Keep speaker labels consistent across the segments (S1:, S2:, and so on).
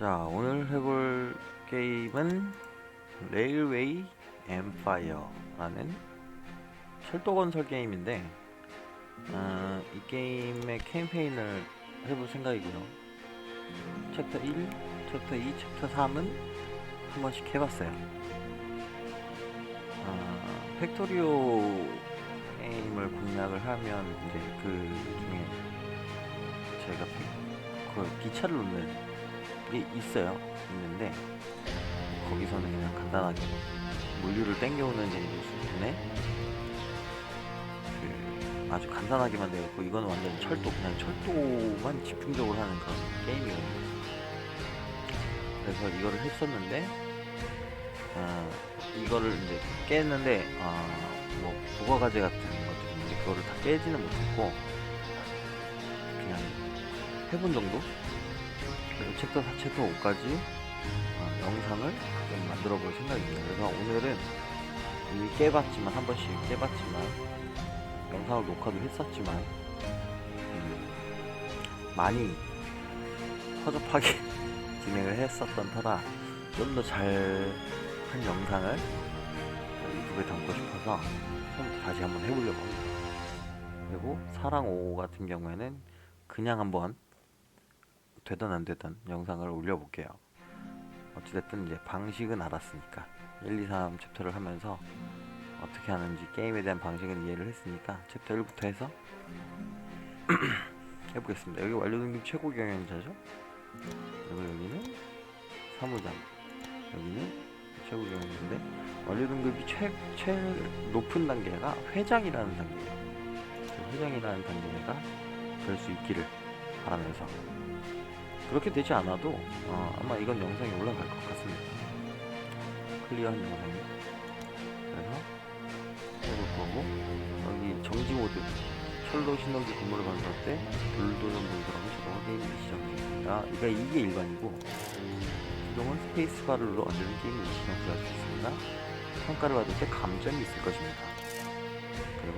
S1: 자, 오늘 해볼 게임은 레일웨이 엠파이어라는 철도 건설 게임인데, 이 게임의 캠페인을 해볼 생각이고요. 챕터 1, 챕터 2, 챕터 3은 한 번씩 해봤어요. 팩토리오 게임을 공략을 하면 이제 그 중에 제가 그 기차를 놓는 게 있는데 거기서는 그냥 간단하게 물류를 땡겨오는 수준의 그 아주 간단하게만 되어 있고, 이건 완전 그냥 철도만 집중적으로 하는 그런 게임이거든요. 그래서 이거를 했었는데, 이거를 이제 깼는데, 뭐 부가가제 같은 것들이 있는데 그거를 다 깨지는 못했고 그냥 해본 정도. 그리고 챕터 4, 챕터 5까지 영상을 좀 만들어 볼 생각입니다. 그래서 오늘은 이미 깨봤지만, 한 번씩 깨봤지만, 영상을 녹화도 했었지만, 많이 허접하게 진행을 했었던 터라 좀 더 잘한 영상을 유튜브에 담고 싶어서 처음부터 다시 한번 해보려고 합니다. 그리고 사랑 5 같은 경우에는 그냥 한번 되던 안 되던 영상을 올려볼게요. 어찌됐든 이제 방식은 알았으니까, 1, 2, 3 챕터를 하면서 어떻게 하는지 게임에 대한 방식은 이해를 했으니까 챕터 1부터 해서 해보겠습니다. 여기 완료등급 최고 경영자죠. 그리고 여기는 사무장, 여기는 최고 경영자인데 완료등급이 최 높은 단계가 회장이라는 단계예요. 회장이라는 단계가 될 수 있기를 바라면서, 그렇게 되지 않아도 아마 이건 영상이 올라갈 것 같습니다. 클리어한 영상이. 그래서 해볼 거고, 여기 정지 모드, 철도 신호기 건물을 건설 때 불도전 분석하면 자동으로 게임이 시작됩니다. 그러니까 이게 일반이고, 기동은 스페이스바를 눌러 언제든 게임이 시작할 수 있습니다. 평가를 받을 때 감점이 있을 것입니다. 그리고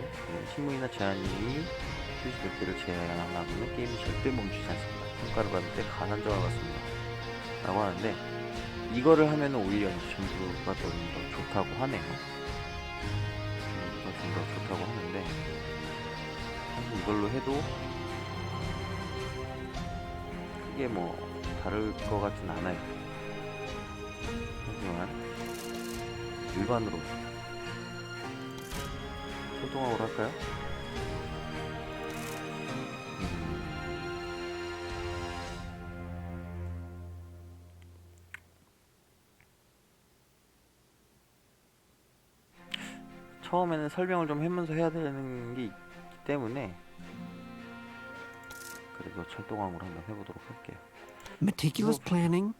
S1: 신문이나 제한이 휴지 몇 개를 제한하면 게임이 절대 멈추지 않습니다. 평가를 받을 때 가산점을 받습니다 라고 하는데, 이거를 하면 오히려 전부가 좀 더 좋다고 하네요. 좀 더 좋다고 하는데, 사실 이걸로 해도 크게 뭐 다를 것 같진 않아요. 하지만 일반으로 소통하고 할까요? 처음에는 설명을 좀 하면서 해야 되는 게 있기 때문에 그래도 철도광으로 한번 해보도록 할게요.
S2: Meticulous planning,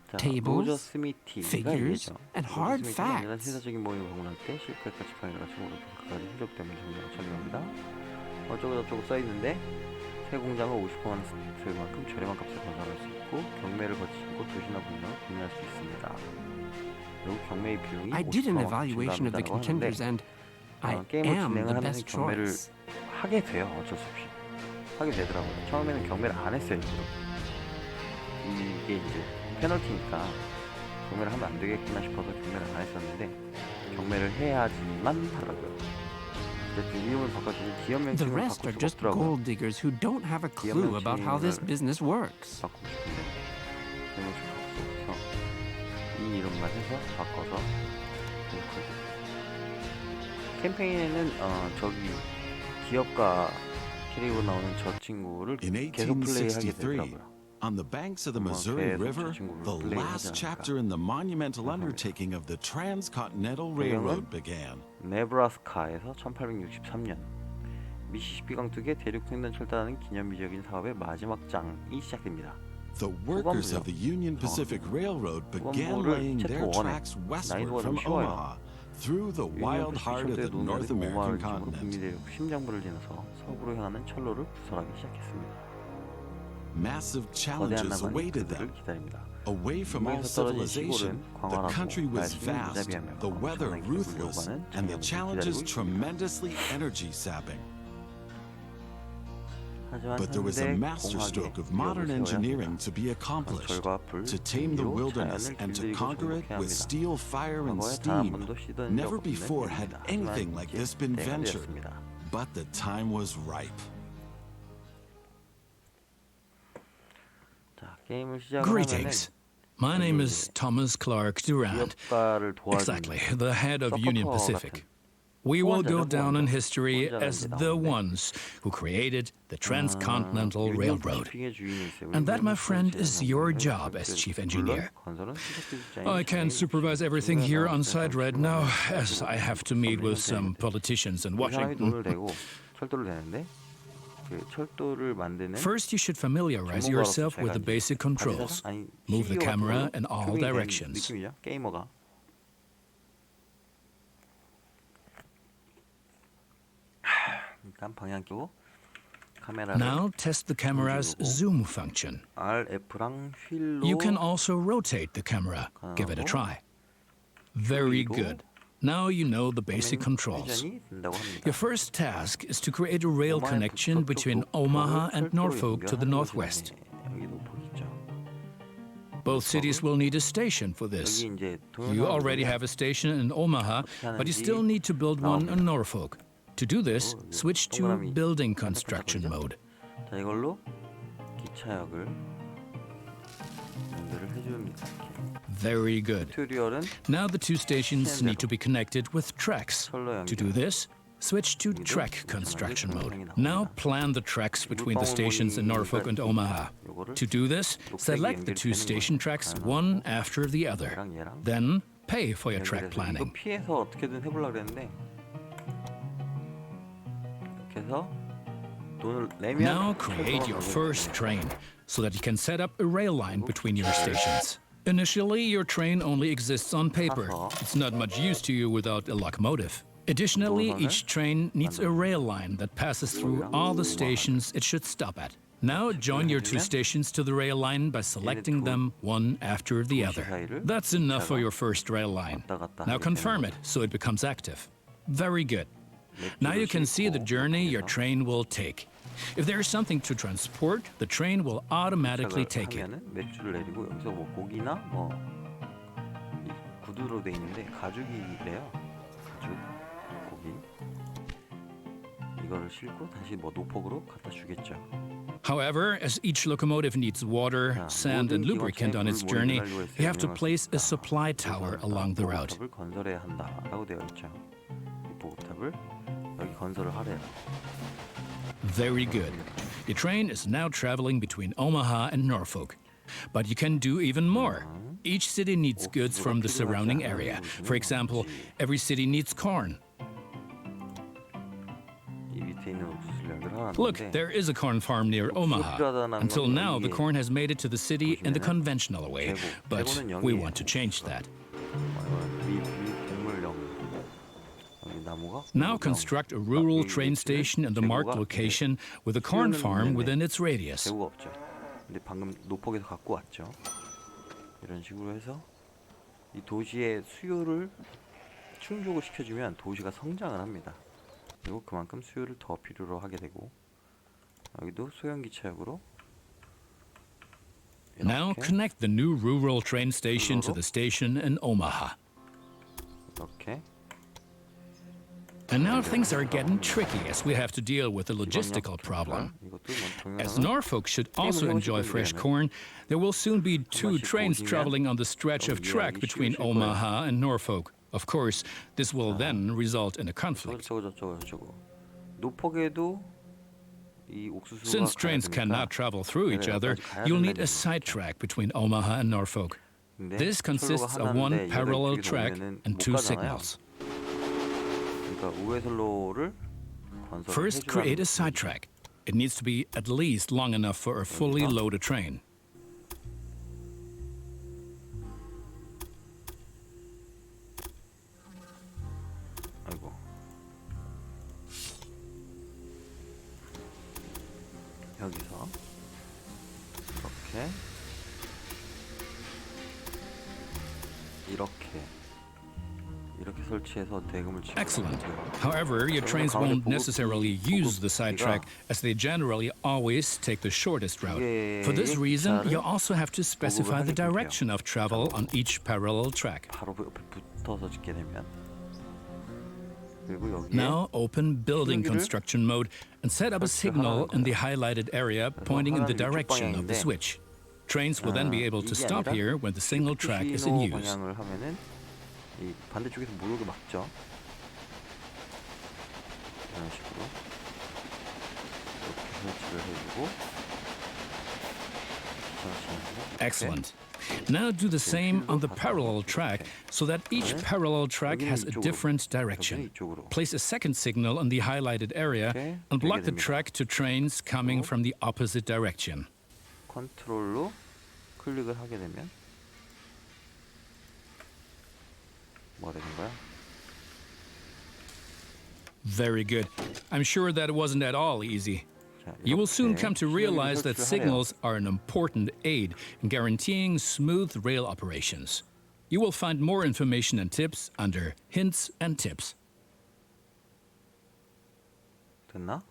S1: 자,
S2: tables,
S1: 로저 스미티가
S2: figures,
S1: 이게죠.
S2: and hard
S1: 로저 스미티가 아니라
S2: facts.
S1: 세사적인 모임을 방문할 때 실패가 지팡이가 치고로 그까지 흔적 때문에 정리가 처리합니다. 어쩌고 저쩌고 써있는데, 새 공장을 50%만큼 저렴한 값에 건설할 수 있고, 경매를 거치고 도시나 분양을 구매할 수 있습니다. 그리고 경매의 비용이
S2: I did an
S1: 50%만큼
S2: evaluation of the
S1: 증가한다고 하는데,
S2: contenders and I
S1: 게임을
S2: am the
S1: 진행을 하면서
S2: best
S1: 경매를
S2: choice.
S1: 하게 돼요. 어쩔 수 없이 하게 되더라고요. 처음에는 경매를 안 했어요. 일부러. 이게 이제 페널티니까 경매를 하면 안 되겠구나 싶어서 경매를 안 했었는데, 경매를 해야지만 하더라고요. 어쨌든 이름을 바꿔주고 기업
S2: The
S1: 명칭을
S2: rest
S1: 바꿀
S2: are
S1: 수가
S2: just
S1: 없더라고요.
S2: gold diggers who don't have a clue about how this business works.
S1: 바꾸고 싶은데 기업 명칭 바꿀 수 없어서 이 이름만 해서 바꿔서 해볼게요. 캠페인에는 저기 기업가 캐릭으로 나오는 저 친구를
S3: In
S1: 계속 플레이하게
S3: 1863,
S1: 되더라고요.
S3: on the banks of the Missouri River, the last chapter in the monumental undertaking of the Transcontinental Railroad began.
S1: 네브라스카에서 1863년 미시시피 강둑의 대륙 횡단철도라는 기념비적인 사업의 마지막 장이 시작됩니다.
S3: The workers of the Union Pacific Railroad began laying their tracks westward from Omaha through the wild heart of the North American continent.
S1: 북미 대륙 심장부를 지나서 서부로 향하는 철로를 부설하기 시작했습니다.
S3: Massive
S1: 거대한
S3: challenges
S1: 난관이
S3: awaited
S1: 그들을
S3: them.
S1: 기다립니다.
S3: Away from all
S1: 동맹에서 떨어진
S3: civilization,
S1: 시골은
S3: the
S1: 광활하고
S3: country was
S1: 날씨는
S3: vast,
S1: 무자비하며
S3: the weather
S1: 엄청나게
S3: ruthless,
S1: 굴려가는
S3: and the
S1: 장애물이
S3: challenges
S1: 기다리고 있습니다.
S3: tremendously energy sapping.
S1: 하지만
S3: But there was a
S1: 현대
S3: masterstroke of
S1: 공학의
S3: modern
S1: 기업을 세워야
S3: engineering
S1: 합니다.
S3: to be accomplished.
S1: 절과 불,
S3: To tame the
S1: 공기로
S3: wilderness
S1: 자연을
S3: and to
S1: 길들이고
S3: conquer it
S1: 정복해야
S3: with
S1: 합니다.
S3: steel, fire, and
S1: 과거에 단 한
S3: steam.
S1: 번도 시도한 적
S3: Never
S1: 없는
S3: before had
S1: 일입니다.
S3: anything
S1: 하지만
S3: like
S1: 이제
S3: this been
S1: 때가
S3: ventured.
S1: 되었습니다.
S3: But the time was ripe.
S1: 자, 게임을 시작을 하면은
S2: Greetings. My name is Thomas Clark Durand.
S1: 기업가를 도와준
S2: Exactly, the head of Union
S1: 서포터
S2: Pacific.
S1: 같은
S2: We will go
S1: 후원자죠,
S2: down in
S1: 후원자.
S2: history
S1: 후원자가
S2: as
S1: 이제
S2: the
S1: 나오는데.
S2: ones who created the Transcontinental
S1: 유니온
S2: Railroad.
S1: shipping의 주인이 있어요.
S2: And that, my
S1: 유니온
S2: friend,
S1: shipping
S2: is your
S1: 제작업체를
S2: job as chief engineer.
S1: 물론 건설은 시작 디자인,
S2: I can't
S1: 디자인,
S2: supervise everything here on site right now, as
S1: 그리고
S2: I have to meet with some
S1: 선생님한테
S2: politicians in
S1: 이 사람이
S2: Washington.
S1: 돈을 내고 철도를 내는데 그 철도를 만드는
S2: First, you should familiarize yourself with the basic controls.
S1: 아니,
S2: Move the
S1: CEO 같은
S2: camera
S1: 걸로
S2: in all
S1: 조명이 된
S2: directions.
S1: 느낌이죠. 게이머가. 일단 방향 끄고 카메라를
S2: Now, test the camera's zoom function.
S1: RF랑 휠로
S2: You can also rotate the camera. Give it a try. Very good. Now you know the basic controls.
S1: 회전이 된다고 합니다.
S2: Your first task is to create a rail connection between Omaha and Norfolk to the northwest.
S1: 여기 노폭 있죠.
S2: Both cities will need a station for this.
S1: 여기 이제
S2: You already have a station in Omaha, but you still need to build one in Norfolk. To do this, switch to building construction mode.
S1: 자, 이걸로 기차역을 연결을 해줍니다.
S2: Very good.
S1: 튜리얼은
S2: Now the two stations need to be connected with tracks. To do this, switch to track construction mode. Now plan the tracks between the stations in Norfolk and Omaha. To do this, select the two station tracks one after the other.
S1: 얘랑 얘랑
S2: Then pay for your track
S1: 이거
S2: planning.
S1: 피해서 어떻게든 해보려고 그랬는데 이렇게 해서 돈을 내면
S2: Now create your first train so that you can set up a rail line between your stations. Initially, your train only exists on paper. It's not much use to you without a locomotive. Additionally, each train needs a rail line that passes through all the stations it should stop at. Now join your two stations to the rail line by selecting them one after the other. That's enough for your first rail line. Now confirm it so it becomes active. Very good. Now you can see the journey your train will take. If there is something to transport, the train will automatically take it.
S1: 하면은 맥주를 내리고 여기서 뭐 고기나 뭐 이 구두로 돼 있는데 가죽이래요. 가죽 고기 이거를 싣고 다시 뭐 노폭으로 갖다 주겠죠.
S2: However, as each locomotive needs water, sand, and lubricant on its journey, you have to place a supply tower along the route.
S1: 보급탑을 건설해야 한다라고 되어 있죠. 이 보급탑을 여기 건설을 하래요.
S2: Very good. Your train is now traveling between Omaha and Norfolk. But you can do even more. Each city needs goods from the surrounding area. For example, every city needs corn.
S1: 이 밑에 있는 옥수수를
S2: Look,
S1: 연결하는데
S2: there is a corn farm near Omaha. Until now, the corn has made it to the city in the conventional way, but we want to change that. Now construct a rural train station in the marked location with a corn farm within its radius.
S1: 배우가 없죠. 근데 방금 노폭에서 갖고 왔죠. 이런 식으로 해서 이 도시의 수요를 충족을 시켜주면 도시가 성장을 합니다. 그리고 그만큼 수요를 더 필요로 하게 되고 여기도 소형기차역으로
S2: Now connect the new rural train station to the station in Omaha.
S1: 이렇게
S2: And now things are getting tricky as we have to deal with a logistical problem. As Norfolk should also enjoy fresh corn, there will soon be two trains traveling on the stretch of track between Omaha and Norfolk. Of course, this will then result in a conflict. Since trains cannot travel through each other, you'll need a side track between Omaha and Norfolk. This consists of one parallel track and two signals. First, create a sidetrack. It needs to be at least long enough for a fully loaded train.
S1: 아이고. 여기서 이렇게 이렇게 설치해서 대금을 지불하면
S2: Excellent.
S1: 돼요.
S2: However, your trains won't necessarily use the sidetrack as they generally always take the shortest route. For this reason, you also have to specify the direction of travel on each parallel track.
S1: 바로 옆에 붙어서 짓게 되면 그리고 여기에
S2: Now open building
S1: 여기를
S2: construction mode and set up a signal in the highlighted area pointing in the direction of the switch. Trains will then be able to
S1: 이게
S2: stop
S1: 아니라
S2: here when the signal track is in
S1: 신호
S2: use.
S1: 방향을 하면은 이 반대쪽에서 못 오게 막죠. 이런 식으로 이렇게 설치를 해주고 설치하고
S2: Excellent. Now do the same on the parallel track so that each parallel track has a different direction. Place a second signal on the highlighted area and block the track to trains coming from the opposite direction.
S1: 컨트롤로 클릭을 하게 되면 뭐가 되는 거야?
S2: Very good. I'm sure that wasn't at all easy.
S1: 자,
S2: You will soon
S1: 이렇게
S2: come to
S1: 신호기
S2: realize that
S1: 설치를 하래요.
S2: signals are an important aid in guaranteeing smooth rail operations. You will find more information and tips under Hints and Tips.
S1: 됐나?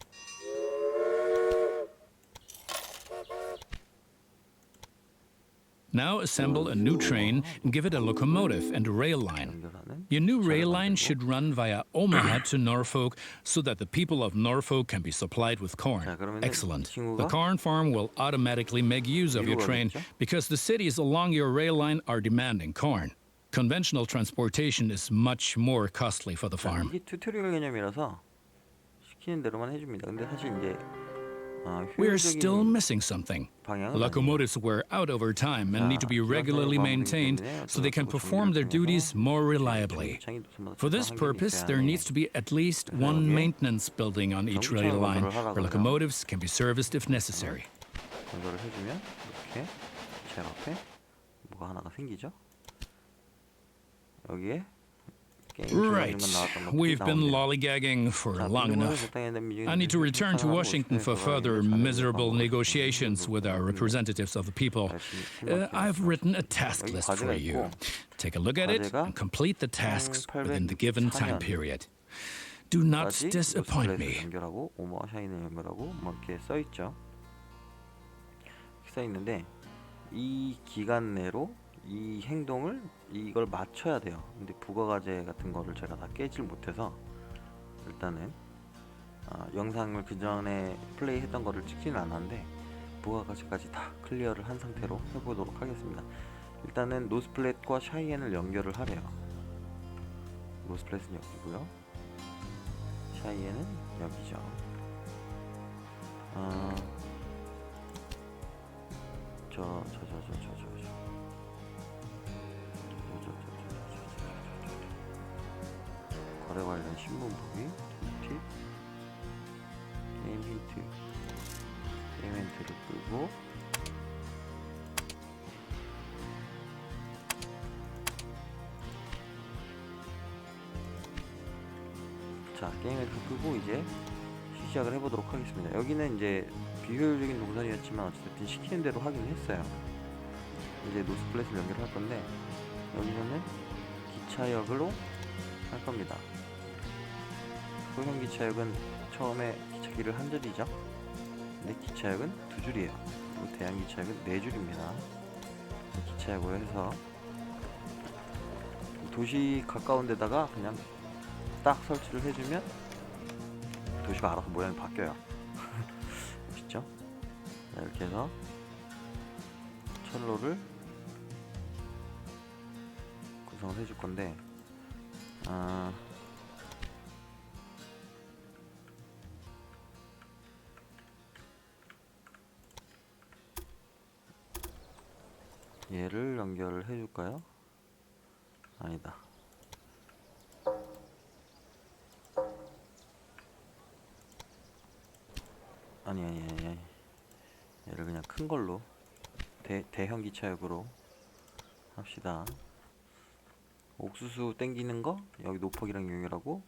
S2: Now assemble a new train and give it a locomotive and a rail line.
S1: 연결하는
S2: Your new rail
S1: 차를
S2: line
S1: 만들고.
S2: should run via Omaha to Norfolk so that the people of Norfolk can be supplied with corn.
S1: 자, 그러면은
S2: Excellent.
S1: 이 친구가
S2: The corn farm will automatically make use of your
S1: 이리로
S2: train
S1: 가겠죠?
S2: because the cities along your rail line are demanding corn. Conventional transportation is much more costly for the
S1: 자,
S2: farm.
S1: 이게 튜토리얼 개념이라서 시키는 대로만 해줍니다. 근데 사실 이제
S2: We're still
S1: 효율적인
S2: missing something.
S1: 방향은
S2: Locomotives wear out over time and need to be regularly maintained so they can perform their duties more reliably. For this purpose, there needs to be at least one maintenance building on each rail line where locomotives can be serviced if necessary.
S1: 연결을 해주면 이렇게 제 앞에 뭐가 하나가 생기죠. 여기에 게임
S2: Right.
S1: 중간중간 나왔던 것들이
S2: We've been
S1: 나오네요.
S2: lollygagging for
S1: 자,
S2: long
S1: 미국으로
S2: enough.
S1: 적당히 된 미국인
S2: I need to return to
S1: 출판하고
S2: Washington for
S1: 스페인어로
S2: further
S1: 이렇게
S2: miserable
S1: 잘하는
S2: negotiations with our representatives of the people. I've written a task
S1: 여기
S2: list
S1: 과제가
S2: for you.
S1: 있고
S2: Take a look at it
S1: 과제가
S2: and complete the tasks within the given time
S1: 1864년
S2: period. Do not
S1: 까지
S2: disappoint
S1: 로스플레이스를
S2: me.
S1: 연결하고 오마와 샤인을 연결하고 뭐 이렇게 써 있죠. 써 있는데 이 기간 내로 이 행동을 이걸 맞춰야 돼요. 근데 부가과제 같은 거를 제가 다 깨질 못해서 일단은 영상을 그 전에 플레이했던 거를 찍지는 않았는데 부가과제까지 다 클리어를 한 상태로 해보도록 하겠습니다. 일단은 노스플랫과 샤이엔을 연결을 하래요. 노스플랫은 여기고요. 샤이엔은 여기죠. 거래 관련 신문 보기, 팁, 게임 힌트, 게임 힌트를 끄고 자 게임 힌트 끄고 이제 시작을 해보도록 하겠습니다. 여기는 이제 비효율적인 동선이었지만 어쨌든 시키는 대로 하긴 했어요. 이제 노스플랫을 연결할 건데 여기서는 기차역으로 할 겁니다. 소형 기차역은 처음에 기차길을 한 줄이죠. 근데 기차역은 두 줄이에요. 그리고 대형 기차역은 네 줄입니다. 기차역으로 해서 도시 가까운 데다가 그냥 딱 설치를 해주면 도시가 알아서 모양이 바뀌어요. 멋있죠? 자, 이렇게 해서 철로를 구성을 해줄 건데 얘를 연결을 해줄까요? 아니다. 아니 얘를 그냥 큰 걸로 대형 기차역으로 합시다. 옥수수 땡기는 거 여기 노폭이랑 연결하고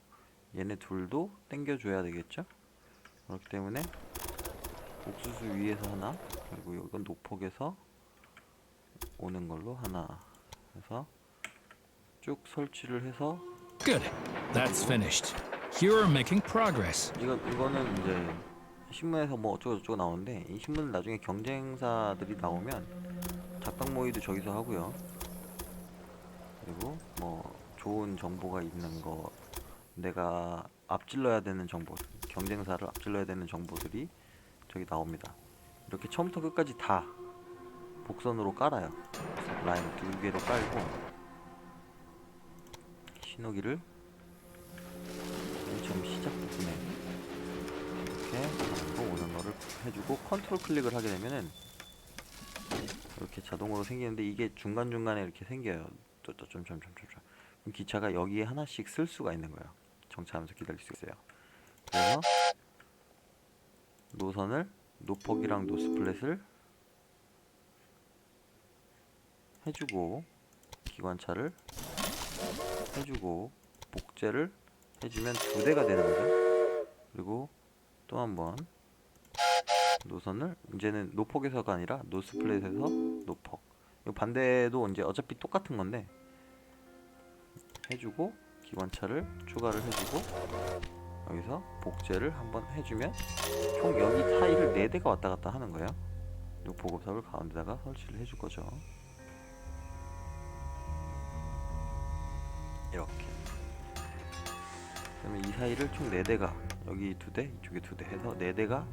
S1: 얘네 둘도 땡겨줘야 되겠죠? 그렇기 때문에 옥수수 위에서 하나 그리고 이건 노폭에서 오는 걸로 하나 해서 쭉 설치를 해서
S2: Good. That's finished. You're making progress.
S1: 이거는 이제 신문에서 뭐 어쩌고 저쩌고 나오는데, 이 신문은 나중에 경쟁사들이 나오면 작당 모의도 저기서 하고요. 그리고 뭐 좋은 정보가 있는 거, 내가 앞질러야 되는 정보, 경쟁사를 앞질러야 되는 정보들이 저기 나옵니다. 이렇게 처음부터 끝까지 다 복선으로 깔아요. 라인 2개로 깔고 신호기를 맨 처음 시작 부분에 이렇게 오는 거를 해주고 컨트롤 클릭을 하게 되면은 이렇게 자동으로 생기는데, 이게 중간중간에 이렇게 생겨요. 점점점점점. 그럼 기차가 여기에 하나씩 쓸 수가 있는 거예요. 정차하면서 기다릴 수 있어요. 그래서 노선을 노폭이랑 노스플랫을 해주고, 기관차를 해주고, 복제를 해주면 2대가 되는 거죠. 그리고 또 한번 노선을, 이제는 노폭에서가 아니라 노스플랫에서 노폭, 이 반대도 이제 어차피 똑같은 건데 해주고, 기관차를 추가를 해주고, 여기서 복제를 한번 해주면 총 여기 사이를 4대가 왔다 갔다 하는 거예요. 이 보급탑을 가운데다가 설치를 해줄 거죠. 이렇게. 그러면 이 사이를 총 4대가, 여기 2대, 이쪽에 2대 해서 4대가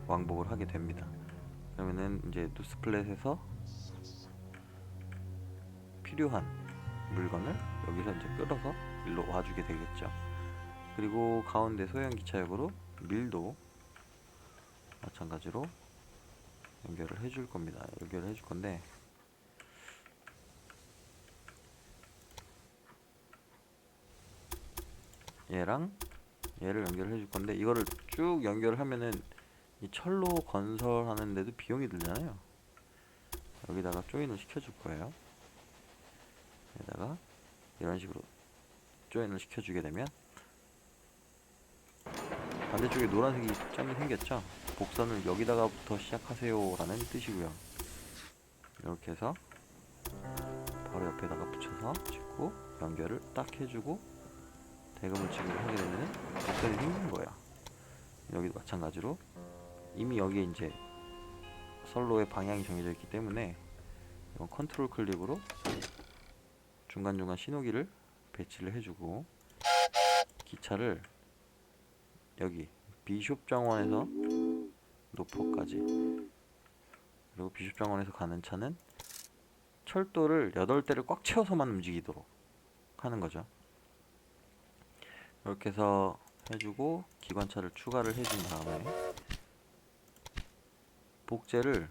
S1: 왕복을 하게 됩니다. 그러면은 이제 노스플랫에서 필요한 물건을 여기서 이제 끌어서 일로 와주게 되겠죠. 그리고 가운데 소형 기차역으로 밀도 마찬가지로 연결을 해줄 겁니다. 연결을 해줄 건데, 얘랑 얘를 연결을 해줄 건데, 이거를 쭉 연결을 하면은 이 철로 건설하는데도 비용이 들잖아요. 여기다가 조인을 시켜줄 거예요. 여기다가 이런 식으로 조인을 시켜주게 되면 반대쪽에 노란색이 점이 생겼죠. 복선을 여기다가부터 시작하세요 라는 뜻이고요. 이렇게 해서 바로 옆에다가 붙여서 찍고 연결을 딱 해주고 대금을 지급을 하게 되면 복선이 생긴 거야. 여기도 마찬가지로 이미 여기에 이제 선로의 방향이 정해져 있기 때문에 이건 컨트롤 클릭으로 중간중간 신호기를 배치를 해주고, 기차를 여기 비숍 정원에서 노포까지, 그리고 비숍 정원에서 가는 차는 철도를 8대를 꽉 채워서만 움직이도록 하는 거죠. 이렇게 해서 해주고, 기관차를 추가를 해준 다음에 복제를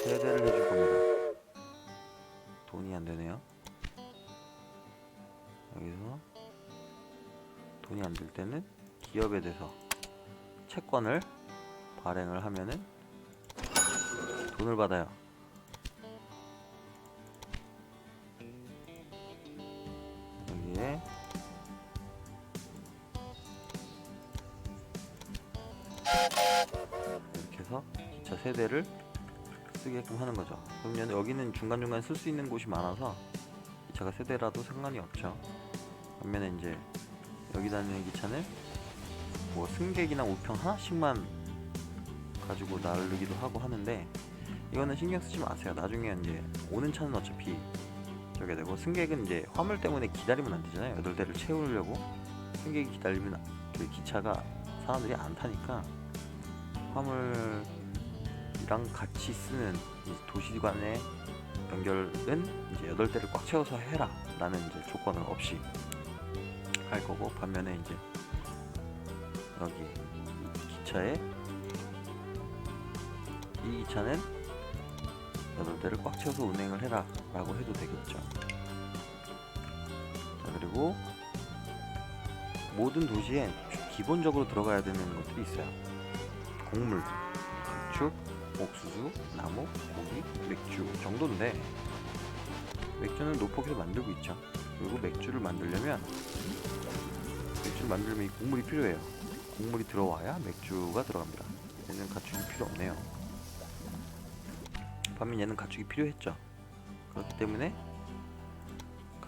S1: 3대를 해줄 겁니다. 돈이 안 되네요. 여기서 돈이 안 될 때는 기업에 대해서 채권을 발행을 하면은 돈을 받아요. 여기에 이렇게 해서 기차 세대를 쓰게끔 하는 거죠. 그러면 여기는 중간중간 쓸 수 있는 곳이 많아서 기차가 세대라도 상관이 없죠. 반면에 이제 여기 다니는 기차는 뭐 승객이나 우편 하나씩만 가지고 나르기도 하고 하는데, 이거는 신경 쓰지 마세요. 나중에 이제 오는 차는 어차피 저게 되고, 승객은 이제 화물 때문에 기다리면 안 되잖아요. 8대를 채우려고 승객이 기다리면 그 기차가 사람들이 안 타니까 화물이랑 같이 쓰는 이 도시간의 연결은 이제 8대를 꽉 채워서 해라 라는 이제 조건은 없이 할 거고, 반면에 이제 여기 기차에 이 기차는 8대를 꽉 채워서 운행을 해라 라고 해도 되겠죠. 자, 그리고 모든 도시에 기본적으로 들어가야 되는 것들이 있어요. 곡물, 축, 옥수수, 나무, 고기, 맥주 정도인데, 맥주는 노폭에서 만들고 있죠. 그리고 맥주를 만들면 이 곡물이 필요해요. 곡물이 들어와야 맥주가 들어갑니다. 얘는 가축이 필요 없네요. 반면 얘는 가축이 필요했죠. 그렇기 때문에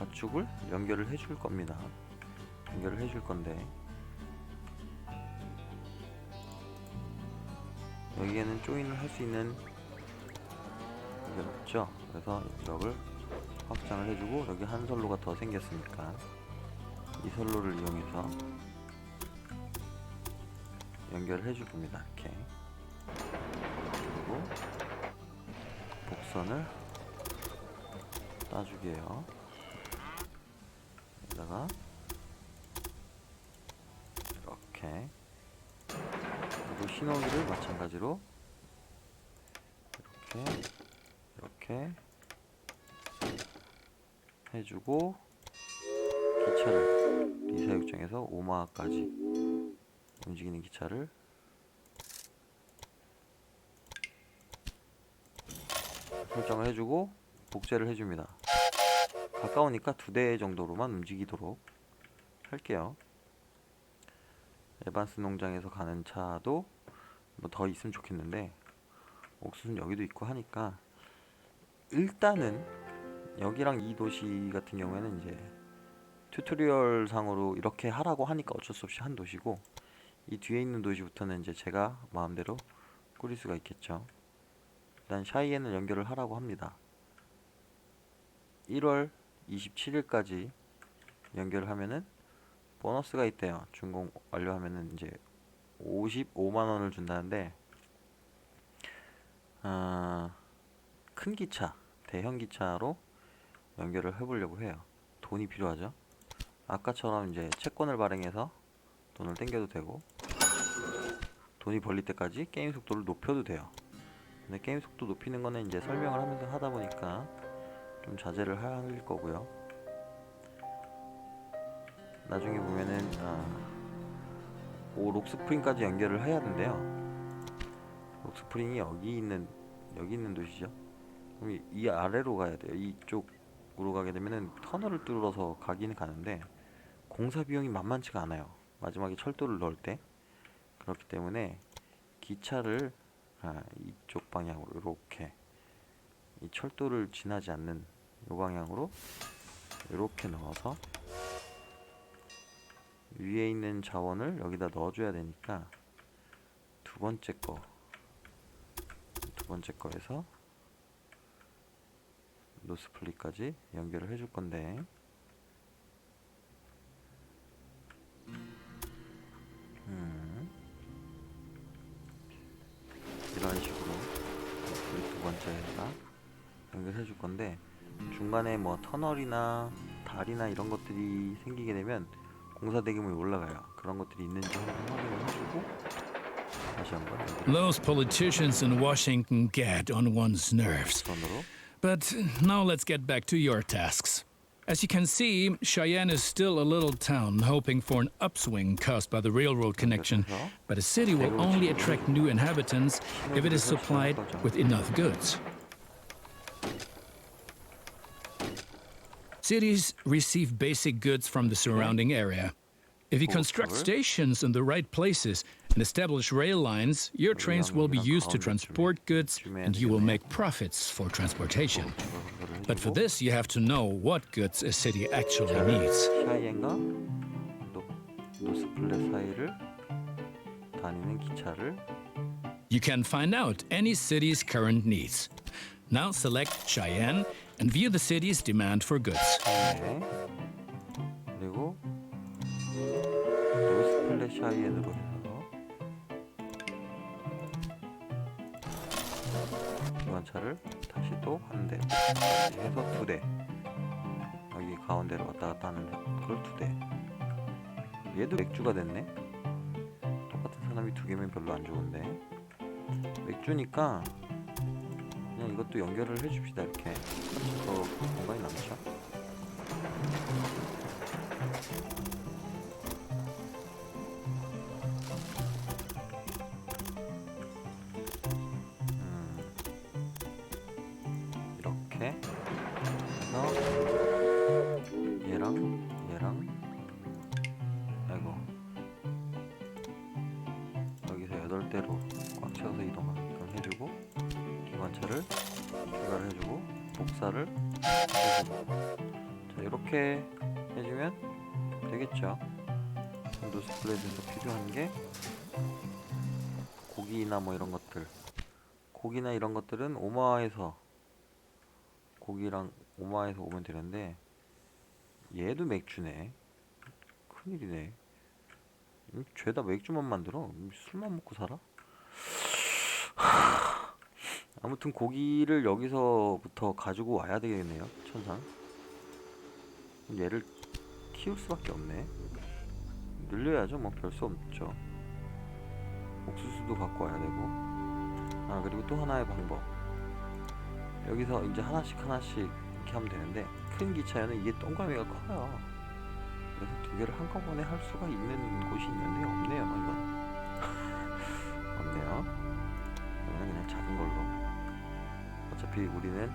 S1: 가축을 연결을 해줄 겁니다. 연결을 해줄 건데 여기에는 조인을 할 수 있는 게 없죠. 그래서 이걸 확장을 해주고 여기 한 선로가 더 생겼으니까 이 선로를 이용해서 연결을 해줄 겁니다. 이렇게. 그리고 복선을 따주게요. 여기다가 이렇게. 그리고 신호기를 마찬가지로 이렇게 해주고 기차를 리사육장에서 오마하까지 움직이는 기차를 설정을 해주고 복제를 해줍니다. 가까우니까 2대 정도로만 움직이도록 할게요. 에반스 농장에서 가는 차도 뭐 더 있으면 좋겠는데 옥수수는 여기도 있고 하니까 일단은 여기랑 이 도시 같은 경우에는 이제 튜토리얼 상으로 이렇게 하라고 하니까 어쩔 수 없이 한 도시고 이 뒤에 있는 도시부터는 이제 제가 마음대로 꾸릴 수가 있겠죠. 일단 샤이엔을 연결을 하라고 합니다. 1월 27일까지 연결을 하면은 보너스가 있대요. 준공 완료하면은 이제 55만원을 준다는데 큰 기차, 대형 기차로 연결을 해보려고 해요. 돈이 필요하죠. 아까처럼 이제 채권을 발행해서 돈을 땡겨도 되고 돈이 벌릴 때까지 게임 속도를 높여도 돼요. 근데 게임 속도 높이는 거는 이제 설명을 하면서 하다 보니까 좀 자제를 할 거고요. 나중에 보면은 록스프링까지 연결을 해야 된대요. 록스프링이 여기 있는 도시죠. 그럼 이 아래로 가야 돼요. 이쪽으로 가게 되면은 터널을 뚫어서 가기는 가는데 공사 비용이 만만치가 않아요. 마지막에 철도를 넣을 때. 그렇기 때문에 기차를 이쪽 방향으로 이렇게 이 철도를 지나지 않는 이 방향으로 이렇게 넣어서 위에 있는 자원을 여기다 넣어줘야 되니까 두 번째 거에서 노스플릿까지 연결을 해줄 건데 이런 식으로 두 번째가 연결해 줄 건데 중간에 뭐 터널이나 다리나 이런 것들이 생기게 되면 공사 대금이 올라가요. 그런 것들이 있는지 한번 확인을 해주고 다시 한번
S2: Those politicians in Washington get on one's nerves.
S1: 선으로
S2: But now let's get back to your tasks. As you can see, Cheyenne is still a little town hoping for an upswing caused by the railroad connection, but a city will only attract new inhabitants if it is supplied with enough goods. Cities receive basic goods from the surrounding area. If you construct stations in the right places and establish rail lines, your trains will be used to transport goods and you will make profits for transportation. But for this, you have to know what goods a city actually needs.
S1: 샤이엔과 노스플랫 사이를 다니는 기차를
S2: You can find out any city's current needs. Now select Cheyenne and view the city's demand for goods.
S1: 그리고 노스플랫 샤이엔으로 해서 기관차를 다시 또 한 대 해서 2대 여기 가운데로 왔다 갔다 하는 그걸 2대 얘도 맥주가 됐네. 똑같은 사람이 2개면 별로 안 좋은데 맥주니까 그냥 이것도 연결을 해줍시다. 이렇게 더 공간이 남죠. 이렇게 해서 얘랑 아이고 여기서 8대로 꽉 채워서 이동하게끔 해주고 기관차를 추가를 해주고 복사를 해주고 자 이렇게 해주면 되겠죠. 노스플레이트에서 필요한 게 고기나 뭐 이런 것들, 고기나 이런 것들은 오마에서 고기랑 오마에서 오면 되는데, 얘도 맥주네. 큰일이네. 죄다 맥주만 만들어. 술만 먹고 살아? 아무튼 고기를 여기서부터 가지고 와야 되겠네요. 천상. 얘를 키울 수밖에 없네. 늘려야죠. 뭐 별 수 없죠. 옥수수도 갖고 와야 되고. 아, 그리고 또 하나의 방법. 여기서 이제 하나씩 이렇게 하면 되는데, 큰 기차에는 이게 동그라미가 커요. 그래서 두 개를 한꺼번에 할 수가 있는 곳이 있는데 없네요. 이건 없네요. 그러면 그냥 작은 걸로. 어차피 우리는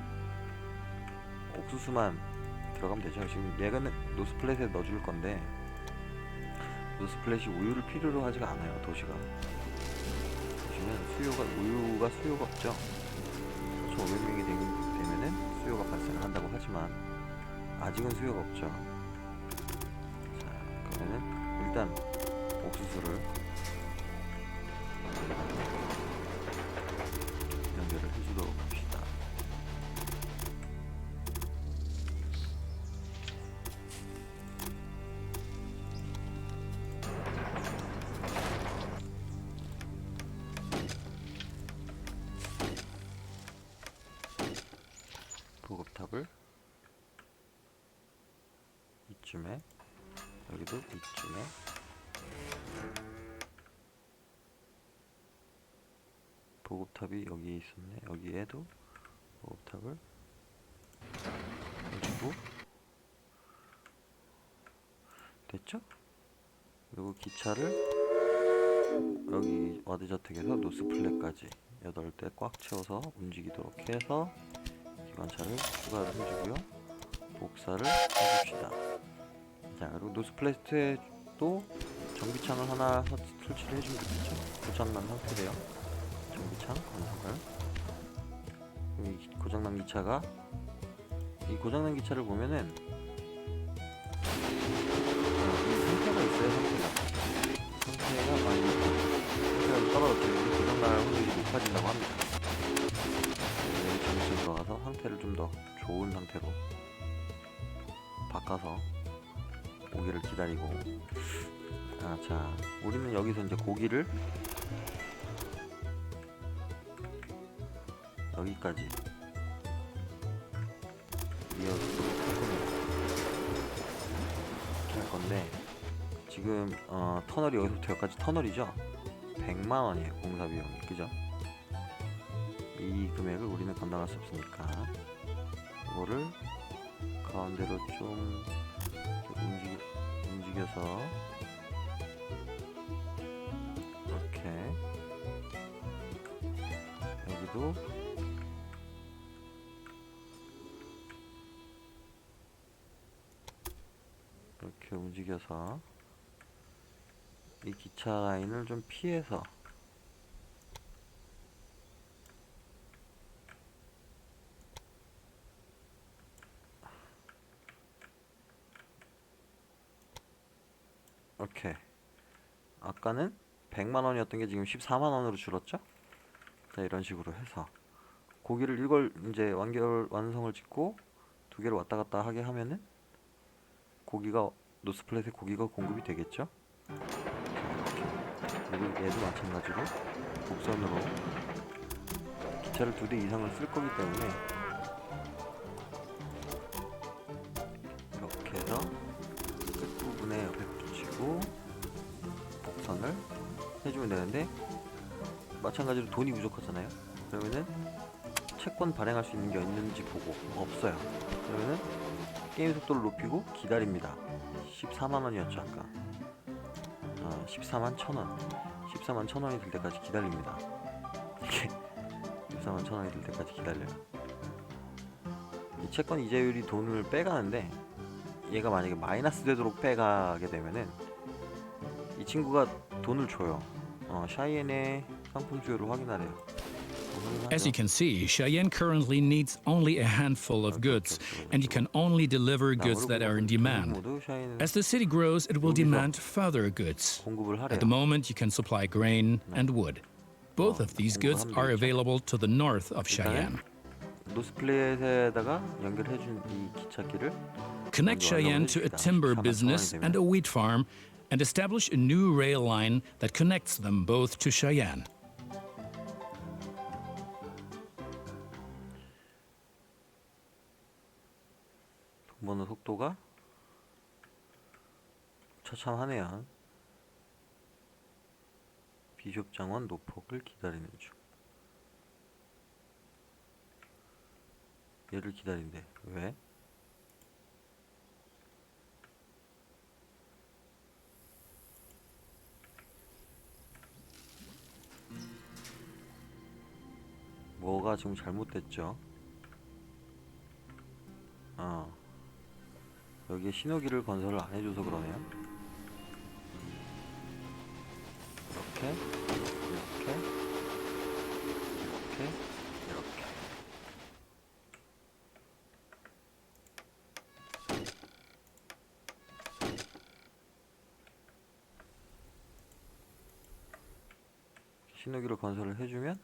S1: 옥수수만 들어가면 되죠. 지금 얘는 노스플랫에 넣어줄 건데, 노스플랫이 우유를 필요로 하지가 않아요. 도시가 보시면 우유가 수요가 없죠. 4,500명이 되면은 수요가 발생을 한다고 하지만 아직은 수요가 없죠. 자, 그러면은 일단 옥수수를 연결을 해주도록 합시다. 보급탑을 이쯤에, 여기도 이쯤에, 보급탑이 여기 있었네. 여기에도 보급탑을 해주고, 됐죠? 그리고 기차를 여기 와드저택에서 노스플랫까지 8대 꽉 채워서 움직이도록 해서 기관차를 추가를 해주고요. 복사를 해줍시다. 자, 그리고 노스플랫에 또 전기창을 하나 설치를 해주면 되겠죠? 고장난 상태래요. 전기창 건설을. 이 고장난 기차가, 이 고장난 기차를 보면은 이 상태가 있어요. 상태가 상태가 떨어졌죠. 이게 고장날 확률이 높아진다고 합니다. 전기실 들어가서 상태를 좀 더 좋은 상태로 바꿔서 오기를 기다리고. 자, 우리는 여기서 이제 고기를 여기까지 이어서 이렇게 할 건데, 지금 터널이 여기서부터 여기까지 터널이죠. 100만원이에요 공사 비용이. 그죠? 이 금액을 우리는 감당할 수 없으니까 이거를 가운데로 좀 움직여서 이렇게, 여기도 이렇게 움직여서 이 기차 라인을 좀 피해서 이렇게, 아까는 100만원이었던 게 지금 14만원으로 줄었죠? 자, 이런 식으로 해서 고기를 이걸 이제 완성을 짓고 두 개를 왔다 갔다 하게 하면은 고기가, 노스플랫에 고기가 공급이 되겠죠? 그리고 얘도 마찬가지로 곡선으로 기차를 2대 이상을 쓸 거기 때문에 이렇게 해서 끝부분에 옆에 붙이고 곡선을 해주면 되는데, 마찬가지로 돈이 부족하잖아요. 그러면은 채권 발행할 수 있는 게 있는지 보고 없어요. 그러면은 게임 속도를 높이고 기다립니다. 14만원이었죠 아까. 14만 1,000원 14만 1,000원이 될 때까지 기다립니다. 이게 14만 1,000원이 될 때까지 기다려요. 이 채권 이자율이 돈을 빼가는데, 얘가 만약에 마이너스 되도록 빼가게 되면은 이 친구가 돈을 줘요. 샤이엔의 상품 수요를 확인하래요.
S2: As you can see, Cheyenne currently needs only a handful of goods, and you can only deliver goods that are in demand. As the city grows, it will demand further goods.
S1: 공급을
S2: At the
S1: 하래요.
S2: moment, you can supply grain and wood. Both of these goods are available to the north of Cheyenne.
S1: 노스플릿에다가 연결해준 이 기찻길을
S2: Connect Cheyenne to a timber business and a wheat farm, and establish a new rail line that connects them both to Cheyenne.
S1: 돈 버는 속도가 처참하네요. 비숍 장원 노폭을 기다리는 중. 얘를 기다린대. 왜? 뭐가 지금 잘못됐죠? 여기에 신호기를 건설을 안 해줘서 그러네요. 이렇게, 이렇게, 이렇게, 이렇게. 신호기를 건설을 해주면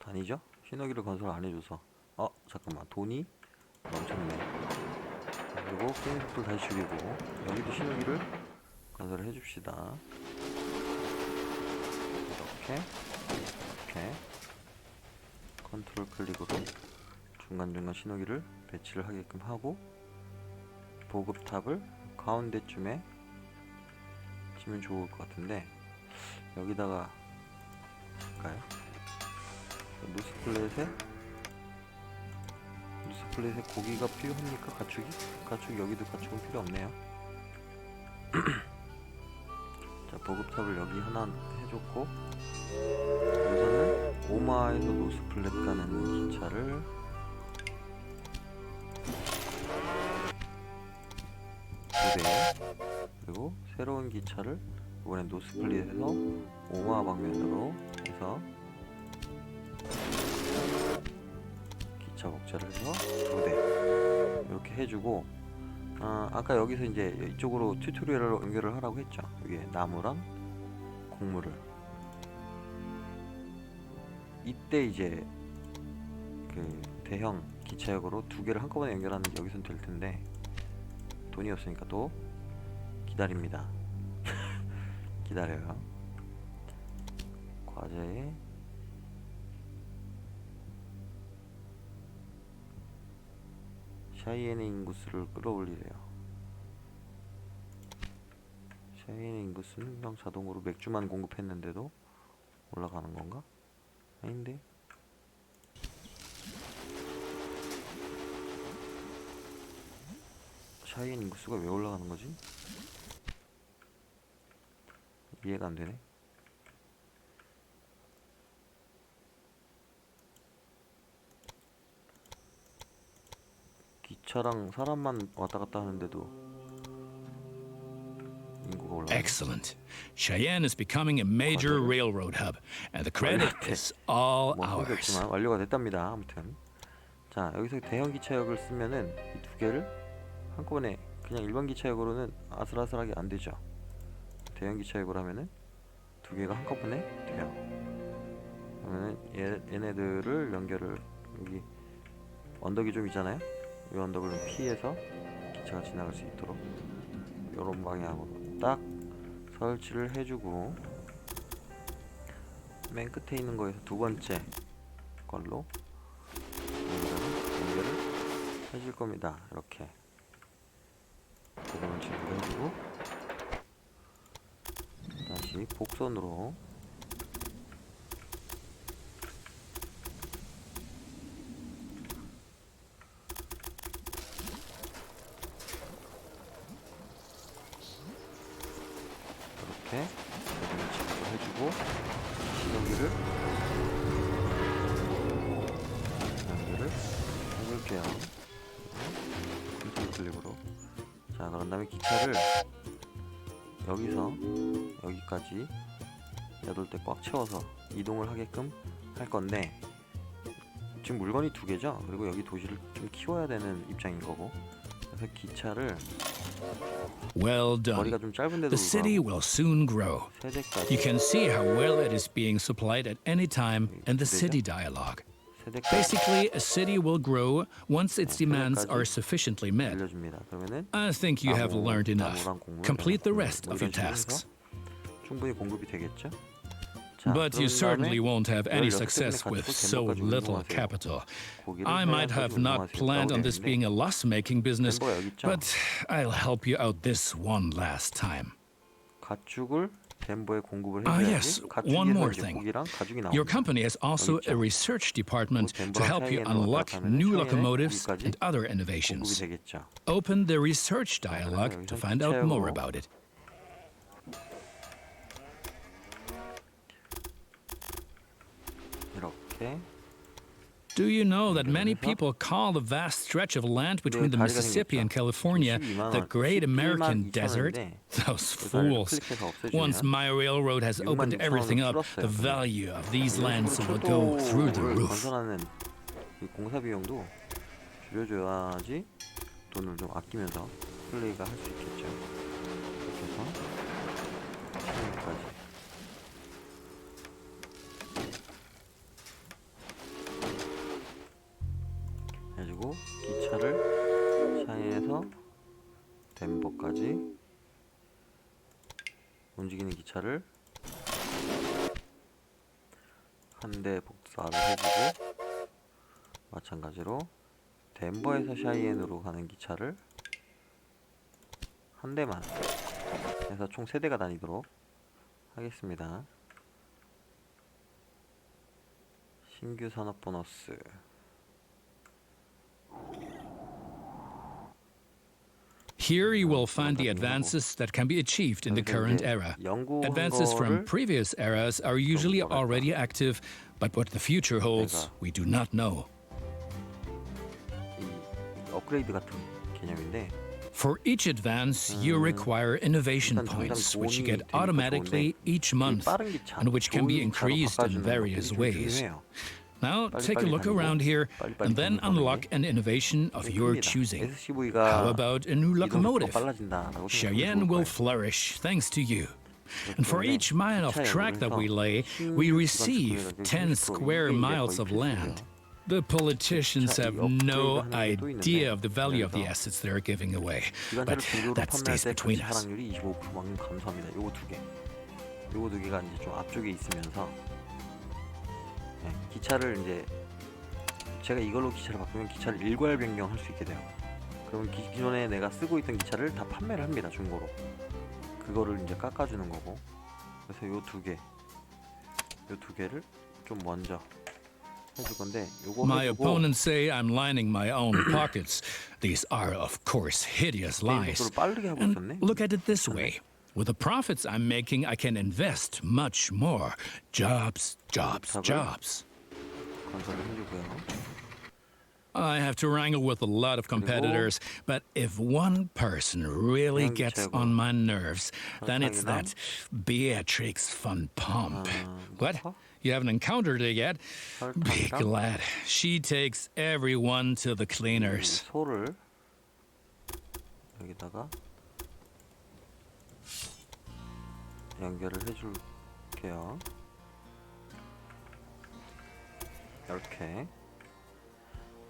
S1: 다니죠? 신호기를 건설 안 해줘서 잠깐만 돈이 넘쳤네. 그리고 게임 속도 다시 줄이고 여기도 신호기를 건설을 해줍시다. 이렇게 이렇게 컨트롤 클릭으로 중간중간 신호기를 배치를 하게끔 하고 보급탑을 가운데쯤에 치면 좋을 것 같은데 여기다가 할까요? 노스플릿에 고기가 필요합니까? 가축이? 여기도 가축은 필요 없네요. 자, 보급탑을 여기 하나 해줬고 여기서는 오마에서 노스플릿 가는 기차를 두 대, 그리고 새로운 기차를 이번엔 노스플릿에서 오마 방면으로 해서 기차 복제를 해서 두 대 이렇게 해주고 아까 여기서 이제 이쪽으로 튜토리얼로 연결을 하라고 했죠. 여기 나무랑 곡물을 이때 이제 그 대형 기차역으로 두 개를 한꺼번에 연결하는 게 여기선 될 텐데 돈이 없으니까 또 기다립니다. 기다려요. 과제에 샤이엔의 인구수를 끌어올리래요. 샤이엔의 인구수는 그냥 자동으로 맥주만 공급했는데도 올라가는 건가? 아닌데? 샤이엔 인구수가 왜 올라가는 거지? 이해가 안 되네. 기차랑 사람만 왔다 갔다 하는데도 인구가 올라가.
S2: Excellent. Cheyenne is becoming a major railroad hub, and the credit is all ours.
S1: 모르겠지만 완료가 됐답니다. 아무튼 자 여기서 대형 기차역을 쓰면은 이 두 개를 한꺼번에 그냥 일반 기차역으로는 아슬아슬하게 안 되죠. 대형 기차역으로 하면은 두 개가 한꺼번에 돼요. 그러면은 얘네들을 연결을 여기 언덕이 좀 있잖아요. 이 언덕을 좀 피해서 기차가 지나갈 수 있도록 이런 방향으로 딱 설치를 해주고 맨 끝에 있는 거에서 두 번째 걸로 연결을 해줄 겁니다. 이렇게 그러면 지금 해주고 다시 복선으로 이렇게 해주고 신호기를 연결을 해줄게요. 컨트롤 클릭으로. 자, 그런 다음에 기차를 여기서 여기까지 8대 꽉 채워서 이동을 하게끔 할 건데 지금 물건이 2개죠. 그리고 여기 도시를 좀 키워야 되는 입장인 거고. 그래서 기차를
S2: Well done.
S1: 거리가 좀 짧은데도
S2: The city
S1: 불구하고
S2: will soon grow.
S1: 세대까지
S2: You can see how well it is being supplied at any time in the city dialogue.
S1: 세대까지
S2: Basically, a city will grow once its demands are sufficiently met.
S1: 알려줍니다. 그러면은
S2: I think you have learned enough.
S1: 나무랑 곡물,
S2: Complete the
S1: 뭐
S2: rest of your
S1: 이런 식으로 해서
S2: tasks.
S1: 충분히 공급이 되겠죠. 자,
S2: But you
S1: 그런
S2: certainly
S1: 다음에
S2: won't have any
S1: 16
S2: success
S1: 가지고
S2: with so
S1: 덴버까지
S2: little
S1: 운동하세요.
S2: capital.
S1: 고기를
S2: I might have
S1: 사양까지
S2: not
S1: 운동하세요.
S2: planned on this
S1: 나오게
S2: being a loss-making business,
S1: 덴버가 여기 있죠.
S2: but I'll help you out this one last time.
S1: 가축을 덴버에 공급을
S2: Ah,
S1: 해줘야지.
S2: yes, one
S1: 가축에서
S2: more
S1: 이제
S2: thing.
S1: 고기랑 가죽이
S2: Your
S1: 나옵니다.
S2: company has also a research department to help you unlock new locomotives and other
S1: 공급이
S2: innovations.
S1: 되겠죠.
S2: Open the research dialogue to find out more about it.
S1: 이렇게
S2: Do you know that many people call the vast stretch of land between the Mississippi and California the Great American Desert? Those fools. Once my railroad has opened everything up, the value of these lands will go through the roof.
S1: 건설하는 이 공사 비용도 줄여줘야지 돈을 좀 아끼면서 플레이가 할 수 있겠죠. 그래서 여기까지. 그래가지고 기차를 샤이에서 덴버까지 움직이는 기차를 한 대 복사를 해주고, 마찬가지로 덴버에서 샤이엔으로 가는 기차를 한 대만 해서 총 3대가 다니도록 하겠습니다. 신규 산업 보너스.
S2: Here you will find the advances that can be achieved in the current era. Advances from previous eras are usually already active, but what the future holds, we do not know.
S1: 이 업그레이드 같은 개념인데,
S2: For each advance, you require innovation points, which you get automatically each month, and which can be increased in various ways. Now, take a look around here, and then unlock an innovation of your choosing. How about a new locomotive? Cheyenne will flourish thanks to you. And for each mile of track that we lay, we receive 10 square miles of land. The politicians have no idea of the value of the assets they're giving away. But that stays between us.
S1: 차량률이 25%만큼 감소합니다. 요거 2개. 요거 2개가 이제 좀 앞쪽에 있으면서, 네, 기차를 이제 제가 이걸로 기차를 바꾸면 기차를 일괄 변경할 수 있게 돼요. 그러면 기존에 내가 쓰고 있던 기차를 다 판매를 합니다. 중고로. 그거를 이제 깎아주는 거고. 그래서 요 2개, 요 2개를 좀 먼저 해줄 건데, 요거
S2: My
S1: 해주고
S2: opponents say I'm lining my own pockets. These are, of course, hideous lies.
S1: 속도를 빠르게 하고 있었네.
S2: And look at it this way. With the profits I'm making, I can invest much more. Jobs, jobs, jobs.
S1: 건설을 해주고요.
S2: I have to wrangle with a lot of competitors, but if one person really gets on my nerves, then it's that Beatrix von Pomp. What? You haven't encountered her yet? Be glad. She takes everyone to the cleaners.
S1: 소를 여기다가 연결을 해줄게요. 이렇게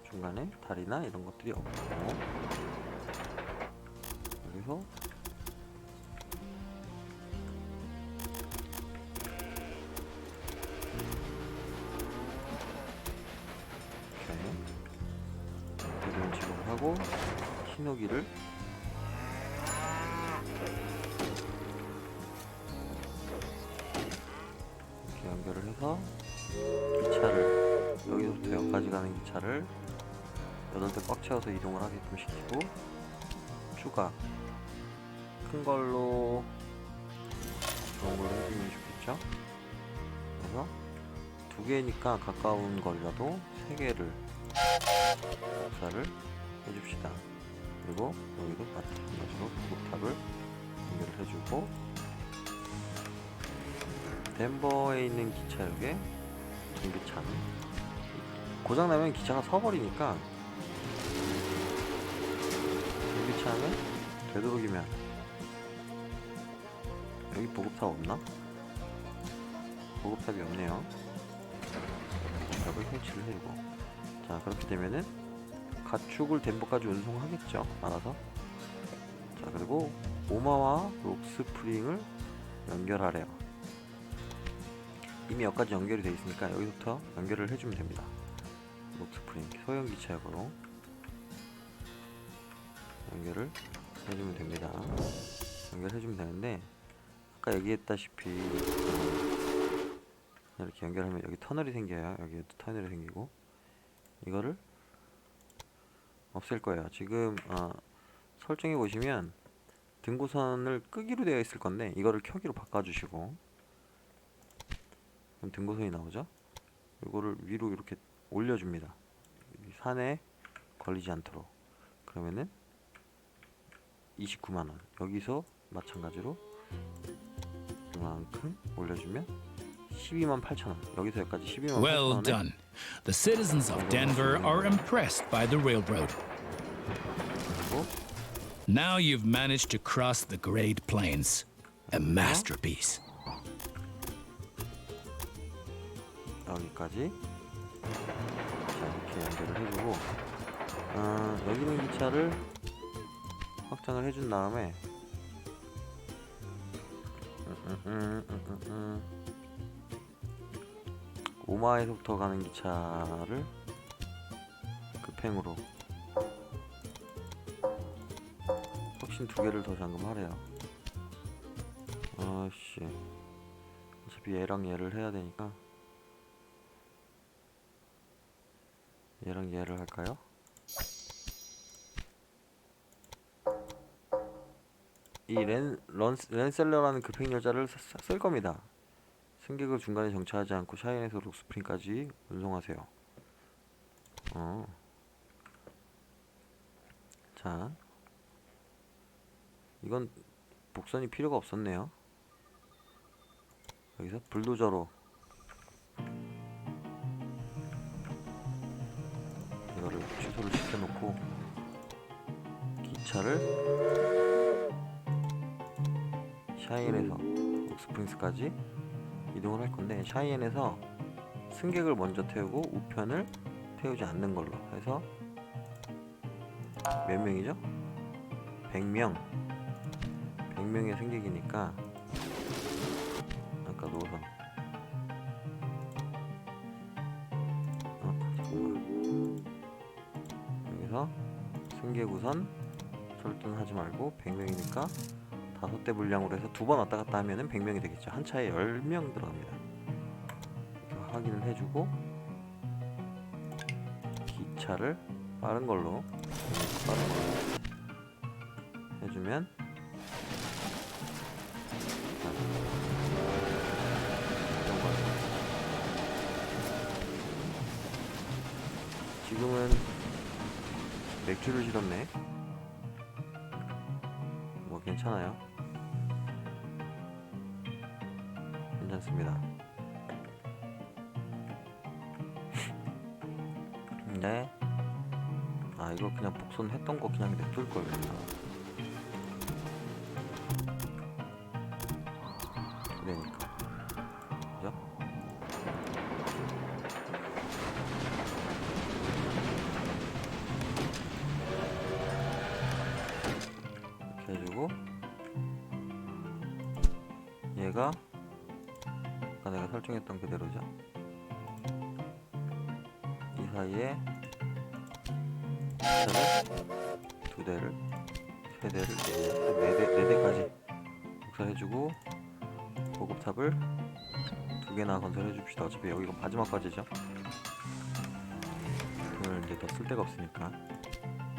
S1: 중간에 다리나 이런 것들이 없고, 여기서 이렇게 이런 식으로 하고 흰호기를 이렇게 연결을 해서 기차를 여기서부터 여기까지 가는 기차를 8대 꽉 채워서 이동을 하게끔 시키고, 추가 큰 걸로 그런 걸로 해주면 좋겠죠. 그래서 2개니까 가까운 거리라도 3개를 복사를 해줍시다. 그리고 여기도 마찬가지로 구급탑을 연결을 해주고, 덴버에 있는 기차역에 정비차는 고장나면 기차가 서버리니까 유기차는 되도록이면 여기 보급탑 없나? 보급탑이 없네요. 벽을 설치를 해주고, 자 그렇게 되면은 가축을 덴버까지 운송하겠죠, 알아서. 자 그리고 오마와 록스프링을 연결하래요. 이미 여기까지 연결이 되어 있으니까 여기서부터 연결을 해주면 됩니다. 록스프링 소형 기차역으로 연결을 해주면 됩니다. 연결해주면 되는데, 아까 얘기했다시피 이렇게 연결하면 여기 터널이 생겨요. 여기에도 터널이 생기고, 이거를 없앨 거예요. 지금 설정해 보시면 등고선을 끄기로 되어 있을 건데 이거를 켜기로 바꿔주시고, 그럼 등고선이 나오죠. 이거를 위로 이렇게 올려줍니다. 산에 걸리지 않도록. 그러면은 29만원. 여기서 마찬가지로 이만큼 올려주면 128,000원. 여기서 여기까지 128,000원.
S2: Well done. The citizens of Denver are impressed by the railroad. Now you've managed to cross the Great Plains. A masterpiece.
S1: 여기까지. 자 이렇게 연결을 해주고, 여기 있는 기차를 확장을 해준 다음에 오마에서부터 가는 기차를 급행으로 혁신 2개를 더 잠금하래요. 아씨, 어차피 얘랑 얘를 해야 되니까 얘랑 얘를 할까요? 이 랜셀러라는 급행열차를 쓸 겁니다. 승객을 중간에 정차하지 않고 샤이엔에서 록스프링까지 운송하세요. 자, 이건 복선이 필요가 없었네요. 여기서 불도저로 이거를 취소를 시켜놓고 기차를 샤이엔에서 록스프링스까지 이동을 할 건데, 샤이엔에서 승객을 먼저 태우고 우편을 태우지 않는 걸로 해서 몇 명이죠? 100명. 100명의 승객이니까 아까 노선 잠깐만. 여기서 승객 우선 철도는 하지 말고 100명이니까 5대 분량으로 해서 2번 왔다 갔다 하면은 100명이 되겠죠. 한 차에 10명 들어갑니다. 이렇게 확인을 해주고, 기차를 빠른 걸로 해주면, 지금은 맥주를 실었네. 뭐 괜찮아요. 괜찮습니다. 근데 이거 그냥 복선 했던 거 그냥 냅둘 걸 그랬나. 그러니까 그죠? 이렇게 해주고, 얘가 아까 내가 설정했던 그대로죠. 이 사이에 기차를 2대를, 3대를, 4대까지 복사해주고, 보급탑을 2개나 건설해줍시다. 어차피 여기가 마지막 과제죠. 오늘 이제 더 쓸 데가 없으니까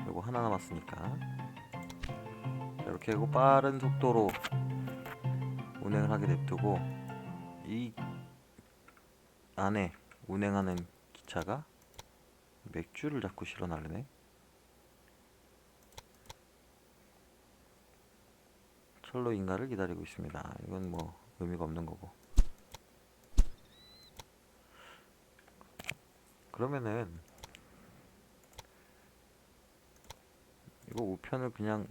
S1: 요거 하나 남았으니까 이렇게 하고 빠른 속도로 운행을 하게 냅두고, 이 안에 운행하는 기차가 맥주를 자꾸 실어 나르네. 철로 인가를 기다리고 있습니다. 이건 뭐 의미가 없는 거고. 그러면은 이거 우편을 그냥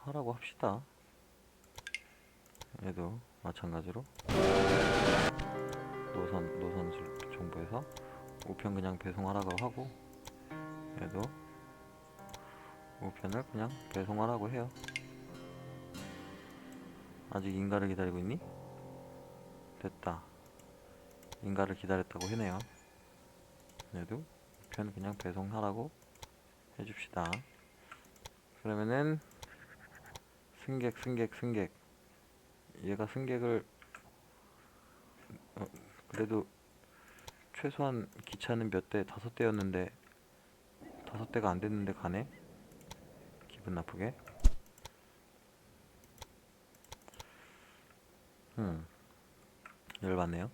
S1: 하라고 합시다. 얘도 마찬가지로 노선 정보에서 우편 그냥 배송하라고 하고, 얘도 우편을 그냥 배송하라고 해요. 아직 인가를 기다리고 있니? 됐다. 인가를 기다렸다고 해네요. 얘도 우편 그냥 배송하라고 해줍시다. 그러면은 승객 얘가 승객을 그래도 최소한 기차는 몇 대, 5대였는데 5대가 안 됐는데 가네? 기분 나쁘게. 열받네요.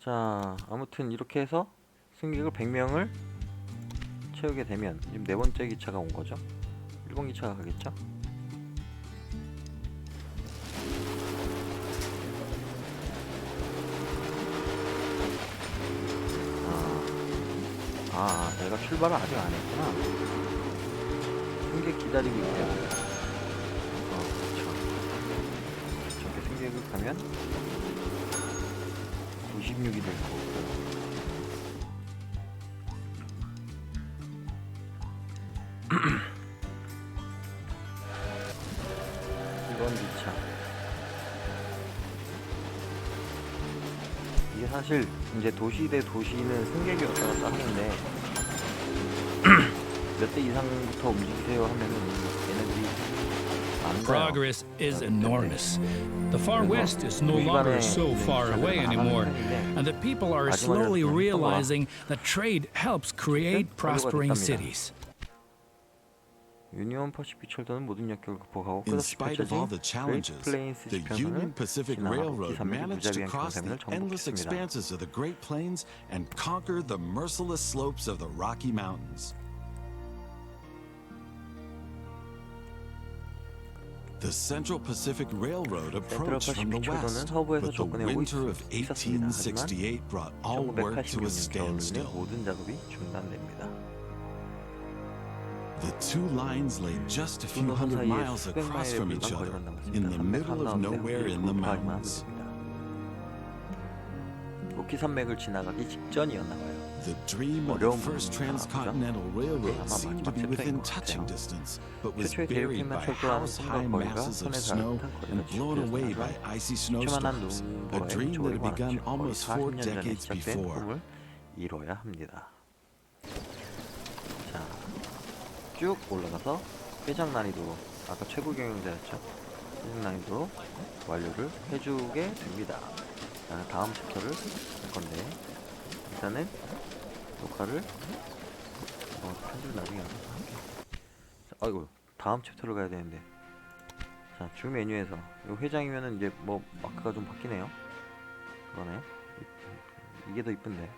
S1: 자, 아무튼 이렇게 해서 승객을 100명을 채우게 되면 지금 4번째 기차가 온 거죠. 1번 기차가 가겠죠. 내가 출발을 아직 안 했구나. 승객 기다리고 있대요. 그렇죠. 저렇게 승객을 가면 96이 될 거고. 이번 기차. 이게 사실 이제 도시 대 도시는 승객이 왔다 갔다 하는데 몇 대 이상부터 움직이세요 하면은 얘네들이 안 가요.
S2: Progress is enormous. The far west is no longer so far away anymore, and the people are slowly realizing that trade helps create prospering cities.
S1: 유니온 퍼시픽 철도는 모든 역경을 극복하고
S3: In
S1: 끝없이
S3: spite of all
S1: 펼쳐진
S3: the
S1: 그레이트
S3: challenges,
S1: 플레인스
S3: the Union
S1: 지평선을
S3: Pacific
S1: 지나가고
S3: Railroad
S1: 기사들이
S3: managed to
S1: 무자비한
S3: cross the
S1: 경사면을
S3: endless
S1: 정복했습니다.
S3: expanses of the Great Plains and conquer the merciless slopes of the Rocky Mountains. The Central Pacific Railroad approached from the west, but the winter of 1868 brought all work to a
S1: 1986년 겨울에는
S3: standstill.
S1: 모든 작업이 중단됩니다.
S3: The two lines lay just a few hundred miles across from each other, in the middle of nowhere in the mountains.
S1: 로키 산맥을 지나가기 직전이었나 봐요.
S3: The dream of the first transcontinental railroad seemed to be within touching distance, but was buried by house-high masses of snow and blown away by icy snowstorms, a dream that had begun almost 4 decades before.
S1: 이뤄야 합니다. 자, 쭉 올라가서 회장 난이도로, 아까 최고 경영자였죠. 회장 난이도로 완료를 해주게 됩니다. 자, 다음 챕터를 할 건데 일단은 녹화를 편집을 나중에 하자. 아이고, 다음 챕터로 가야 되는데. 자, 주 메뉴에서 이 회장이면은 이제 뭐 마크가 좀 바뀌네요. 그러네. 이게 더 이쁜데.